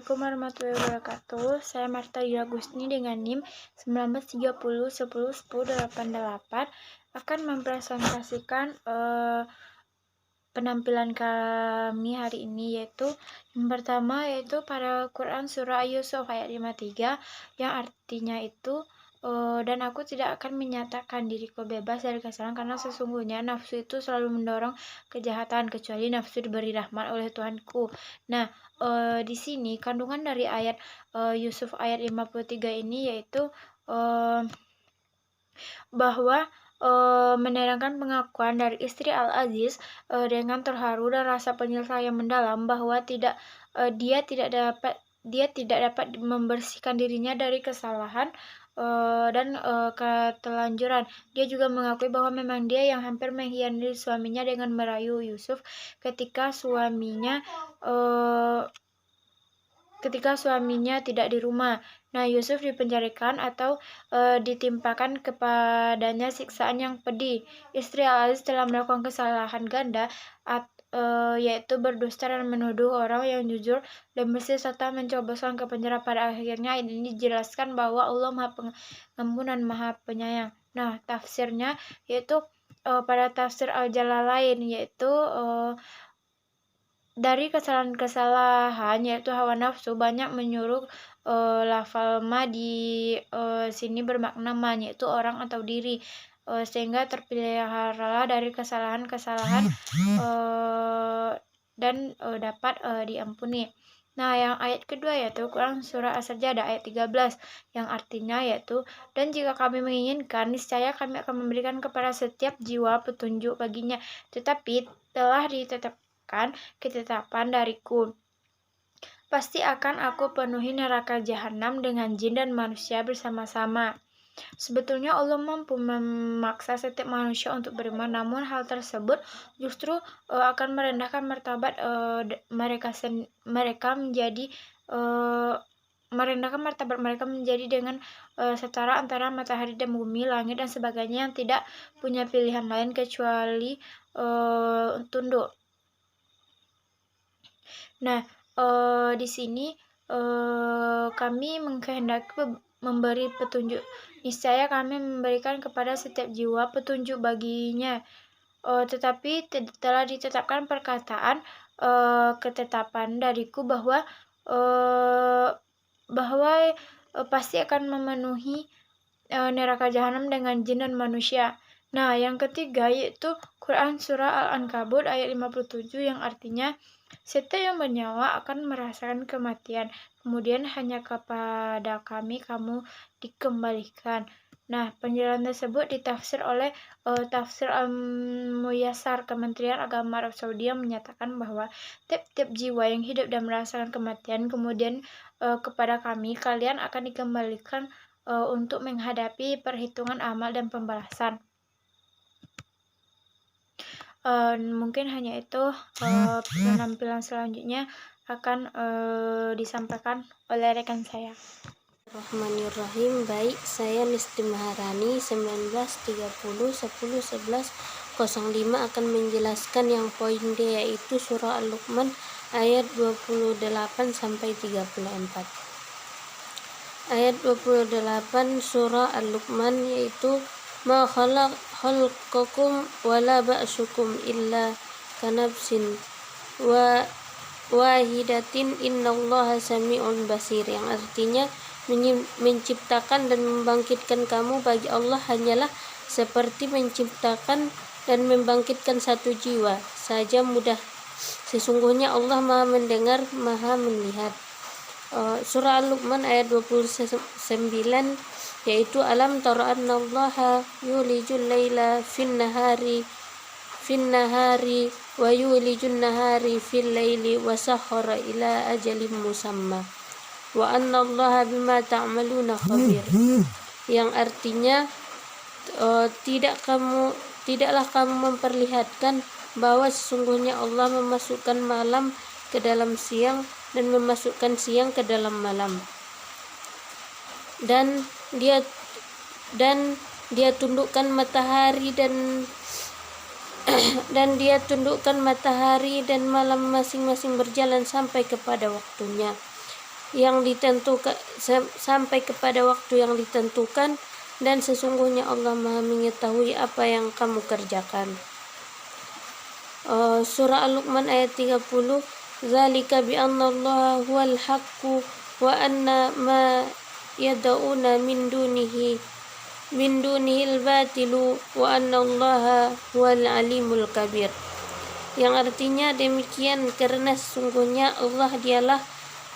Assalamualaikum warahmatullahi wabarakatuh. Saya Marta Yagusni dengan NIM 1930101088 akan mempresentasikan penampilan kami hari ini, yaitu yang pertama yaitu pada Quran surah Yusuf ayat 53 yang artinya itu dan aku tidak akan menyatakan diriku bebas dari kesalahan karena sesungguhnya nafsu itu selalu mendorong kejahatan kecuali nafsu diberi rahmat oleh Tuhanku. Nah, di sini kandungan dari ayat Yusuf ayat 53 ini yaitu bahwa menerangkan pengakuan dari istri Al-Aziz dengan terharu dan rasa penyelesaian mendalam bahwa dia tidak dapat membersihkan dirinya dari kesalahan dan ketelanjuran. Dia juga mengakui bahwa memang dia yang hampir mengkhianati suaminya dengan merayu Yusuf ketika suaminya tidak di rumah. Nah, Yusuf dipenjarakan atau ditimpakan kepadanya siksaan yang pedih. Istri Al-Aziz telah melakukan kesalahan ganda, yaitu berdusta dan menuduh orang yang jujur dan bersih serta mencoboskan ke penjara. Pada akhirnya ini dijelaskan bahwa Allah Maha Pengampun dan Maha Penyayang. Nah, tafsirnya yaitu pada tafsir Al-Jalalain yaitu dari kesalahan-kesalahan yaitu hawa nafsu banyak menyuruh lafal ma di sini bermakna man yaitu orang atau diri, sehingga terpeliharalah dari kesalahan-kesalahan dan dapat diampuni. Nah, yang ayat kedua yaitu Quran surah As-Sajdah ayat 13 yang artinya yaitu dan jika kami menginginkan niscaya kami akan memberikan kepada setiap jiwa petunjuk baginya, tetapi telah ditetapkan ketetapan dariku. Pasti akan aku penuhi neraka jahanam dengan jin dan manusia bersama-sama. Sebetulnya Allah mampu memaksa setiap manusia untuk beriman, namun hal tersebut justru akan merendahkan martabat mereka menjadi dengan setara antara matahari dan bumi, langit dan sebagainya yang tidak punya pilihan lain kecuali tunduk. Nah, di sini kami mengkehendaki memberi petunjuk. Niscaya kami memberikan kepada setiap jiwa petunjuk baginya. Tetapi telah ditetapkan perkataan ketetapan dariku bahwa pasti akan memenuhi neraka jahanam dengan jin dan manusia. Nah, yang ketiga yaitu Quran surah Al-Ankabut ayat 57 yang artinya setiap yang bernyawa akan merasakan kematian, kemudian hanya kepada kami kamu dikembalikan. Nah, penjelasan tersebut ditafsir oleh tafsir Al-Muyassar Kementerian Agama Arab Saudi yang menyatakan bahwa tiap-tiap jiwa yang hidup dan merasakan kematian kemudian kepada kami kalian akan dikembalikan untuk menghadapi perhitungan amal dan pembalasan. Mungkin hanya itu. Penampilan selanjutnya akan disampaikan oleh rekan saya. Bismillahirrahmanirrahim. Baik, saya Nisti Maharani 1930101105 akan menjelaskan yang poin D yaitu surah Al-Luqman ayat 28 sampai 34. Ayat 28 surah Al-Luqman yaitu ma khalaqakum wala ba'sukum illa kanafsin wahidatin innallaha sami'un basir, yang artinya menciptakan dan membangkitkan kamu bagi Allah hanyalah seperti menciptakan dan membangkitkan satu jiwa saja mudah. Sesungguhnya Allah Maha mendengar, Maha melihat. Surah Al-Luqman ayat 29 yaitu alam tara annallaha yulijul laila fin nahari wa yulijun nahari fil laili wa sahara ila ajalin musamma wa annallaha bima ta'maluna khabir, yang artinya tidaklah kamu memperlihatkan bahwa sesungguhnya Allah memasukkan malam ke dalam siang dan memasukkan siang ke dalam malam, dan dia tundukkan matahari dan malam masing-masing berjalan sampai kepada waktunya. yang ditentukan sampai kepada waktu yang ditentukan, dan sesungguhnya Allah Maha mengetahui apa yang kamu kerjakan. Surah Al-Luqman ayat 30. Zalika bi anna Allah huwal haqqu wa anna ma yad'una min dunihi al-batilu wa anna Allah huwal alimul kabir. Yang artinya demikian karena sesungguhnya Allah dialah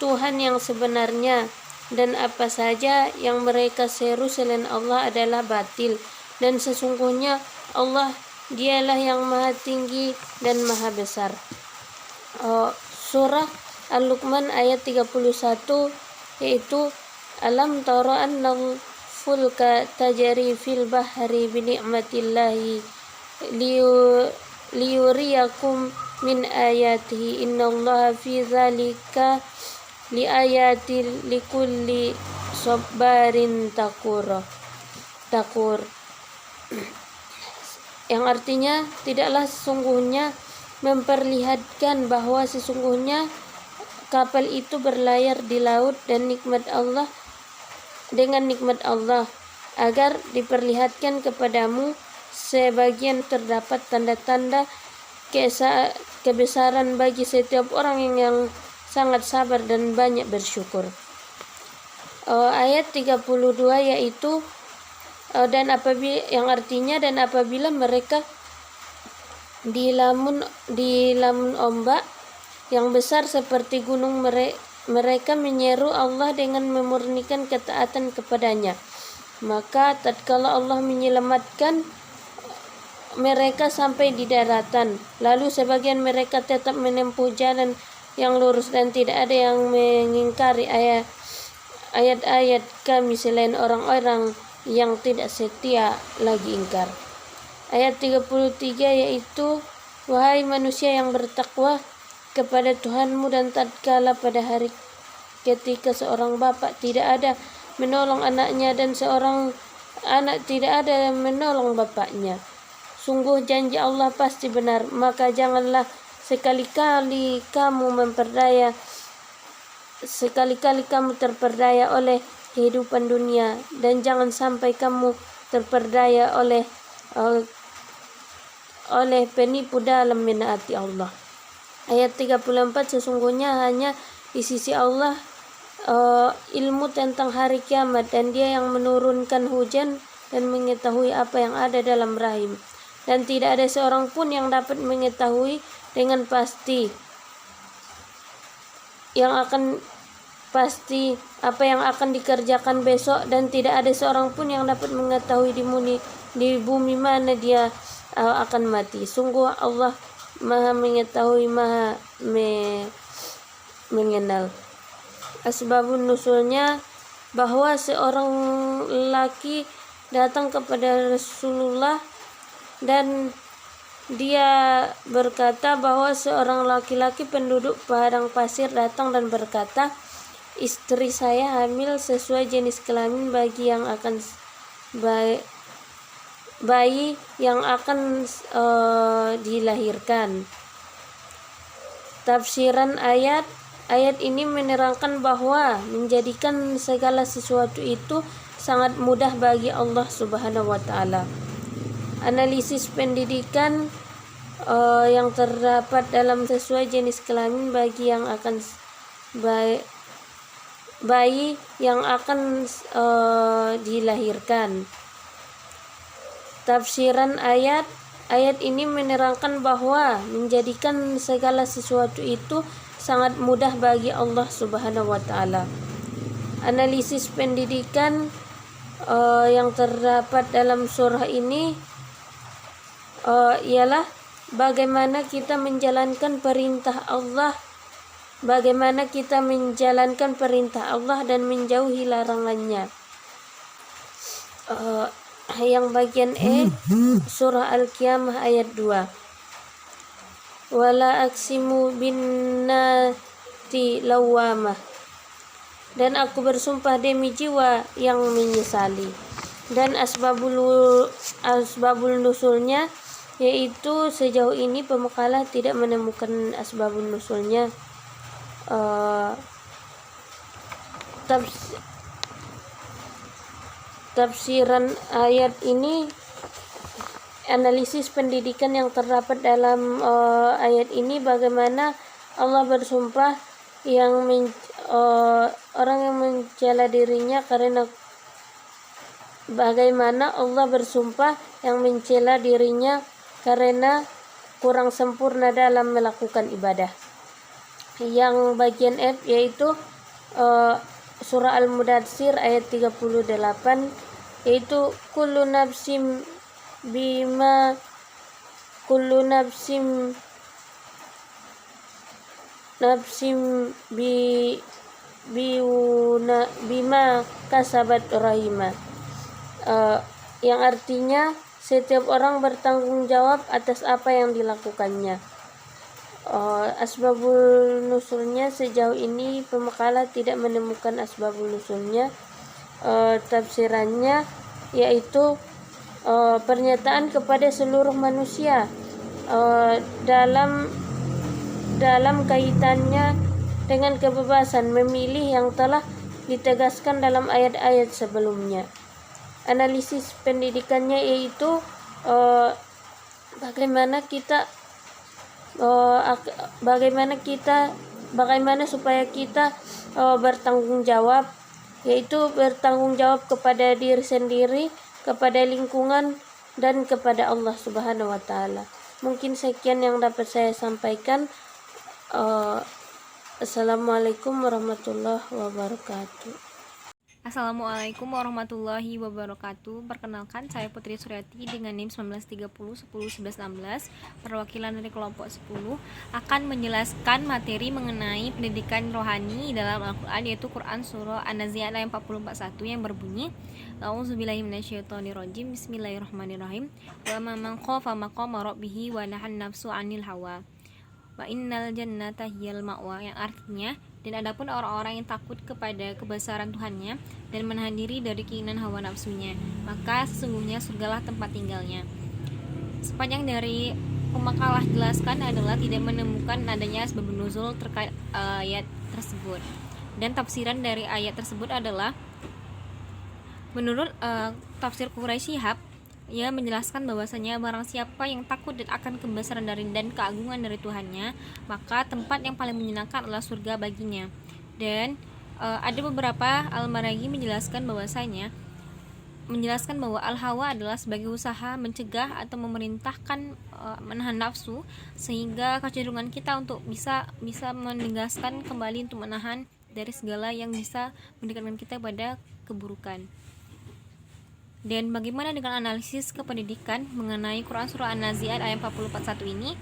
Tuhan yang sebenarnya, dan apa saja yang mereka seru selain Allah adalah batil, dan sesungguhnya Allah dialah yang maha tinggi dan maha besar. Surah Al-Luqman ayat 31, yaitu alam tara annal fulka tajri fil bahri bi ni'matillahi liyuriyakum min ayatihi innallaha fi dzalika liayatil likulli sabarin takur. Yang artinya tidaklah sesungguhnya memperlihatkan bahwa sesungguhnya kapal itu berlayar di laut dan dengan nikmat Allah, agar diperlihatkan kepadamu sebagian terdapat tanda-tanda kebesaran bagi setiap orang yang sangat sabar dan banyak bersyukur. Ayat 32 yaitu dan apabila mereka di lamun ombak yang besar seperti gunung, mereka menyeru Allah dengan memurnikan ketaatan kepadanya, maka tatkala Allah menyelamatkan mereka sampai di daratan, lalu sebagian mereka tetap menempuh jalan yang lurus dan tidak ada yang mengingkari ayat-ayat kami selain orang-orang yang tidak setia lagi ingkar. Ayat 33 yaitu wahai manusia yang bertakwa kepada Tuhanmu, dan tatkala pada hari ketika seorang bapak tidak ada menolong anaknya dan seorang anak tidak ada menolong bapaknya, sungguh janji Allah pasti benar, maka janganlah sekali-kali kamu terperdaya oleh kehidupan dunia, dan jangan sampai kamu terperdaya oleh penipu dalam menaati Allah. Ayat 34 sesungguhnya hanya di sisi Allah ilmu tentang hari kiamat, dan Dia yang menurunkan hujan dan mengetahui apa yang ada dalam rahim, dan tidak ada seorang pun yang dapat mengetahui dengan pasti apa yang akan dikerjakan besok, dan tidak ada seorang pun yang dapat mengetahui di bumi mana dia akan mati. Sungguh Allah Maha mengetahui, Maha mengenal. Asbabun nusulnya bahwa seorang lelaki datang kepada Rasulullah dan dia berkata bahwa seorang laki-laki penduduk padang pasir datang dan berkata, istri saya hamil sesuai jenis kelamin bayi yang akan dilahirkan. Tafsiran ayat ini menerangkan bahwa menjadikan segala sesuatu itu sangat mudah bagi Allah Subhanahu wa taala. Analisis pendidikan yang terdapat dalam sesuai jenis kelamin bayi yang akan dilahirkan. Tafsiran ayat ini menerangkan bahwa menjadikan segala sesuatu itu sangat mudah bagi Allah Subhanahu wa taala. Analisis pendidikan yang terdapat dalam surah ini ialah bagaimana kita menjalankan perintah Allah dan menjauhi larangannya. Yang bagian surah Al-Qiyamah ayat 2. Wala aksimu binnati lawamah, dan aku bersumpah demi jiwa yang menyesali. Dan asbabul nusulnya yaitu sejauh ini pemakalah tidak menemukan asbabun nusulnya. tafsiran ayat ini, analisis pendidikan yang terdapat dalam ayat ini, bagaimana Allah bersumpah orang yang mencela dirinya karena bagaimana Allah bersumpah yang mencela dirinya karena kurang sempurna dalam melakukan ibadah. Yang bagian F yaitu surah Al-Mudatsir ayat 38, yaitu kullu nafsim bima kasabat rahimah, yang artinya setiap orang bertanggung jawab atas apa yang dilakukannya. Asbabul nusulnya sejauh ini pemakalah tidak menemukan asbabul nusulnya. Tafsirannya yaitu pernyataan kepada seluruh manusia dalam kaitannya dengan kebebasan memilih yang telah ditegaskan dalam ayat-ayat sebelumnya. Analisis pendidikannya yaitu bagaimana supaya kita bertanggung jawab, yaitu bertanggung jawab kepada diri sendiri, kepada lingkungan, dan kepada Allah Subhanahu wa Ta'ala. Mungkin sekian yang dapat saya sampaikan. Assalamualaikum warahmatullahi wabarakatuh. Assalamualaikum warahmatullahi wabarakatuh. Perkenalkan, saya Putri Suryati dengan NIM 1930101116, perwakilan dari kelompok 10, akan menjelaskan materi mengenai pendidikan rohani dalam Al-Quran, yaitu Quran Surah An-Nazi'at ayat 441 yang berbunyi, A'udzubillahi minasyaitonirrajim, Bismillahirrahmanirrahim, wa man khafa maqama rabbih wa nahan nafsu 'anil hawa wa innal jannata hiyal ma'wa, yang artinya, dan adapun orang-orang yang takut kepada kebesaran Tuhannya dan menahan diri dari keinginan hawa nafsunya, maka sesungguhnya surgalah tempat tinggalnya. Sepanjang dari pemakalah jelaskan adalah tidak menemukan adanya sebab nuzul terkait ayat tersebut, dan tafsiran dari ayat tersebut adalah menurut tafsir Quraisy Shihab, ia menjelaskan bahwasanya barang siapa yang takut dan akan kebesaran dari dan keagungan dari Tuhannya, maka tempat yang paling menyenangkan adalah surga baginya. Dan ada beberapa al-Maraghi menjelaskan bahwa al-hawa adalah sebagai usaha mencegah atau memerintahkan menahan nafsu, sehingga kecenderungan kita untuk bisa menegaskan kembali untuk menahan dari segala yang bisa mendekatkan kita pada keburukan. Dan bagaimana dengan analisis kependidikan mengenai Quran Surah An-Nazi'at ayat 441 ini?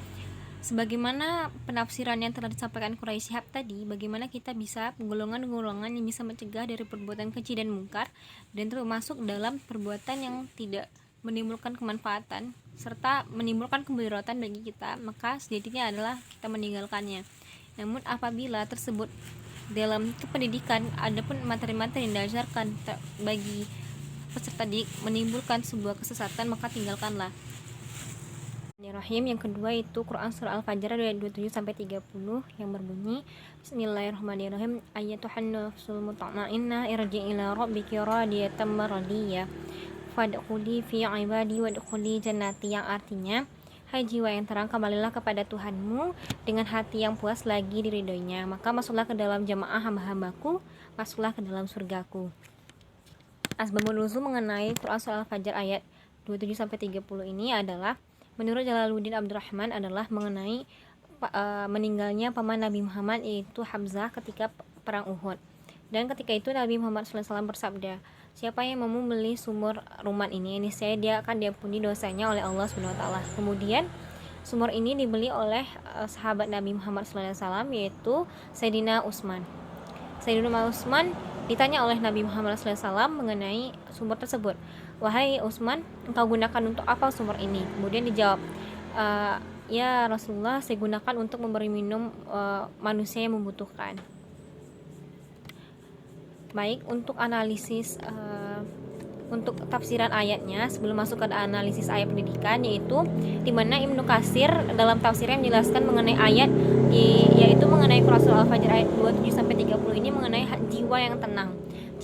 Sebagaimana penafsiran yang telah disampaikan Quraisy Shihab tadi, bagaimana kita bisa golongan-golongan yang bisa mencegah dari perbuatan keji dan mungkar, dan termasuk dalam perbuatan yang tidak menimbulkan kemanfaatan serta menimbulkan kemudaratan bagi kita, maka sejatinya adalah kita meninggalkannya. Namun apabila tersebut dalam kependidikan adapun materi-materi yang diajarkan bagi peserta didik menimbulkan sebuah kesesatan, maka tinggalkanlah. Yang kedua itu Quran Surah Al-Fajr ayat 27 sampai 30 yang berbunyi, Bismillahirrahmanirrahim, Ayyatuhan nafsul mutma'innah irji' ila rabbiki radiyatan maradiyah fadkhuli fi ibadi wadkhuli jannati, yang artinya, hai jiwa yang terang, kembalilah kepada Tuhanmu dengan hati yang puas lagi diridhoinya, maka masuklah ke dalam jamaah hamba-hambaku, masuklah ke dalam surgaku. Asbabun nuzul mengenai Quran Surah Al-Fajr ayat 27 sampai 30 ini adalah menurut Jalaluddin Abdurrahman adalah mengenai meninggalnya paman Nabi Muhammad, yaitu Hamzah, ketika perang Uhud. Dan ketika itu Nabi Muhammad SAW bersabda, siapa yang mau membeli sumur Ruman ini dia akan diampuni dosanya oleh Allah SWT. Kemudian sumur ini dibeli oleh sahabat Nabi Muhammad SAW, yaitu Sayyidina Utsman. Sayyidina Utsman ditanya oleh Nabi Muhammad SAW mengenai sumur tersebut, wahai Utsman, engkau gunakan untuk apa sumur ini? Kemudian dijawab, ya Rasulullah, saya gunakan untuk memberi minum manusia yang membutuhkan. Baik, untuk analisis untuk tafsiran ayatnya, sebelum masuk ke analisis ayat pendidikan, yaitu di mana Ibnu Katsir dalam tafsirnya menjelaskan mengenai ayat yaitu mengenai Quran Surah Al-Fajr ayat 27 sampai 30 ini mengenai jiwa jiwa yang tenang,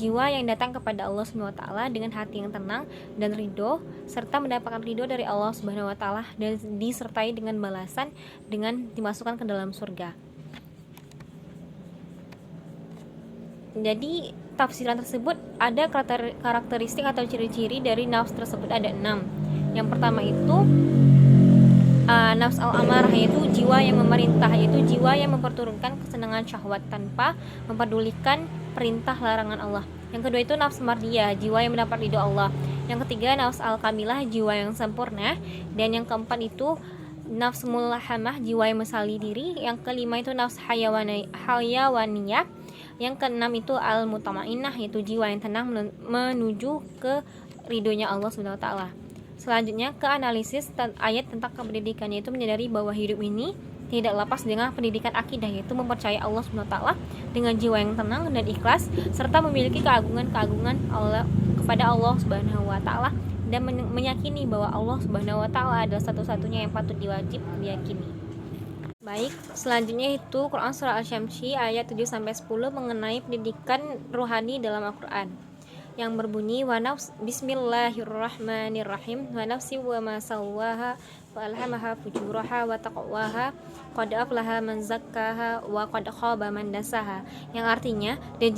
jiwa yang datang kepada Allah Subhanahu wa taala dengan hati yang tenang dan ridho, serta mendapatkan ridho dari Allah Subhanahu wa taala dan disertai dengan balasan dengan dimasukkan ke dalam surga. Jadi tafsiran tersebut ada karakteristik atau ciri-ciri dari nafs tersebut ada 6. Yang pertama itu nafs al-amarah, yaitu jiwa yang memerintah, yaitu jiwa yang memperturunkan kesenangan syahwat tanpa mempedulikan perintah larangan Allah. Yang kedua itu nafs mardiyah, jiwa yang mendapat ridho Allah. Yang ketiga nafs al-kamilah, jiwa yang sempurna. Dan yang keempat itu nafs mulahamah, jiwa yang mesali diri. Yang kelima itu nafs hayawaniyah. Yang keenam itu al-mutmainnah, yaitu jiwa yang tenang menuju ke ridhonya Allah Subhanahu wa taala. Selanjutnya ke analisis ayat tentang kependidikan, yaitu menyadari bahwa hidup ini tidak lepas dengan pendidikan akidah, yaitu mempercayai Allah Subhanahu wa taala dengan jiwa yang tenang dan ikhlas, serta memiliki keagungan Allah kepada Allah Subhanahu wa taala dan meyakini bahwa Allah Subhanahu wa taala adalah satu-satunya yang patut diwajib diyakini. Baik, selanjutnya itu Quran surah Asy-Syamsi ayat 7-10 mengenai pendidikan rohani dalam Al-Qur'an, yang berbunyi Bismillahirrahmanirrahim wa nafsi wa ma sawwaha wa alhamaha fujuraha wa taqwaha qad aflaha man zakkaha wa qad khaba man dasaha, yang artinya dan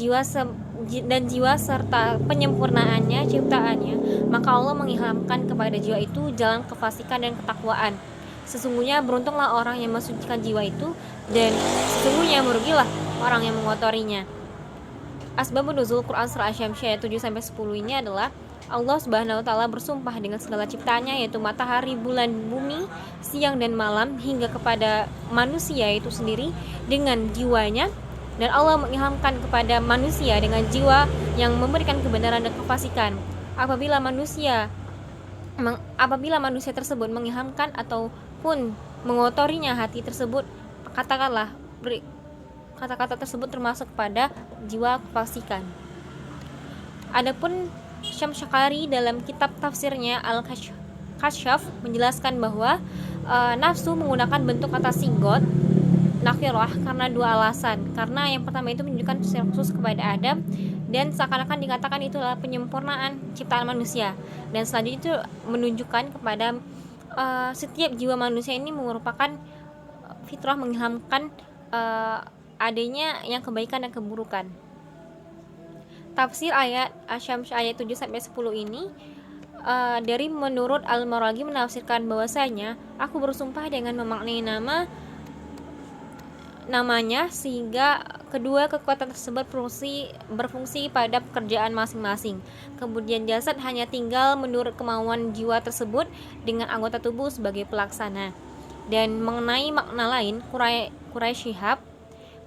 jiwa serta penyempurnaannya ciptaannya, maka Allah mengilhamkan kepada jiwa itu jalan kefasikan dan ketakwaan. Sesungguhnya beruntunglah orang yang mensucikan jiwa itu, dan sesungguhnya merugilah orang yang mengotorinya. Asbabun nuzul Quran surah Asy-Syamsi ayat 7-10 ini adalah Allah Subhanahu wa taala bersumpah dengan segala ciptaannya, yaitu matahari, bulan, bumi, siang dan malam, hingga kepada manusia itu sendiri dengan jiwanya, dan Allah mengilhamkan kepada manusia dengan jiwa yang memberikan kebenaran dan kefasikan. Apabila manusia tersebut mengilhamkan ataupun mengotorinya hati tersebut, katakanlah kata-kata tersebut termasuk pada jiwa kefasikan. Adapun Syamsyakari dalam kitab tafsirnya Al-Kasyaf menjelaskan bahwa nafsu menggunakan bentuk kata sigot nakirah karena dua alasan. Karena yang pertama itu menunjukkan secara khusus kepada Adam, dan seakan-akan dikatakan itu adalah penyempurnaan ciptaan manusia. Dan selanjutnya itu menunjukkan kepada setiap jiwa manusia ini merupakan fitrah mengilhamkan adanya yang kebaikan dan keburukan. Tafsir ayat Asy-Syamsi ayat 7-10 ini dari menurut Al-Maraghi menafsirkan bahwasanya aku bersumpah dengan memaknai namanya sehingga kedua kekuatan tersebut berfungsi pada pekerjaan masing-masing. Kemudian jasad hanya tinggal menurut kemauan jiwa tersebut dengan anggota tubuh sebagai pelaksana. Dan mengenai makna lain, Quraisy Shihab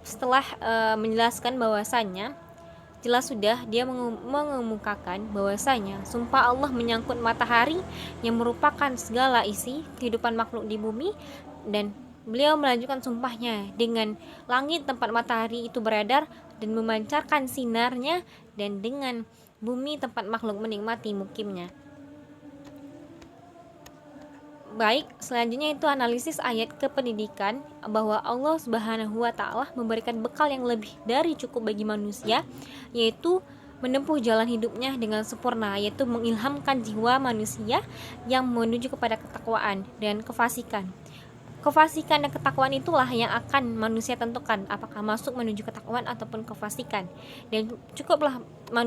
setelah menjelaskan bahwasanya jelas sudah dia mengemukakan bahwasanya sumpah Allah menyangkut matahari yang merupakan segala isi kehidupan makhluk di bumi, dan beliau melanjutkan sumpahnya dengan langit tempat matahari itu beredar dan memancarkan sinarnya, dan dengan bumi tempat makhluk menikmati mukimnya. Baik, selanjutnya itu analisis ayat kependidikan, bahwa Allah Subhanahu wa taala memberikan bekal yang lebih dari cukup bagi manusia, yaitu menempuh jalan hidupnya dengan sempurna, yaitu mengilhamkan jiwa manusia yang menuju kepada ketakwaan dan kefasikan. Kefasikan dan ketakwaan itulah yang akan manusia tentukan apakah masuk menuju ketakwaan ataupun kefasikan. Dan cukuplah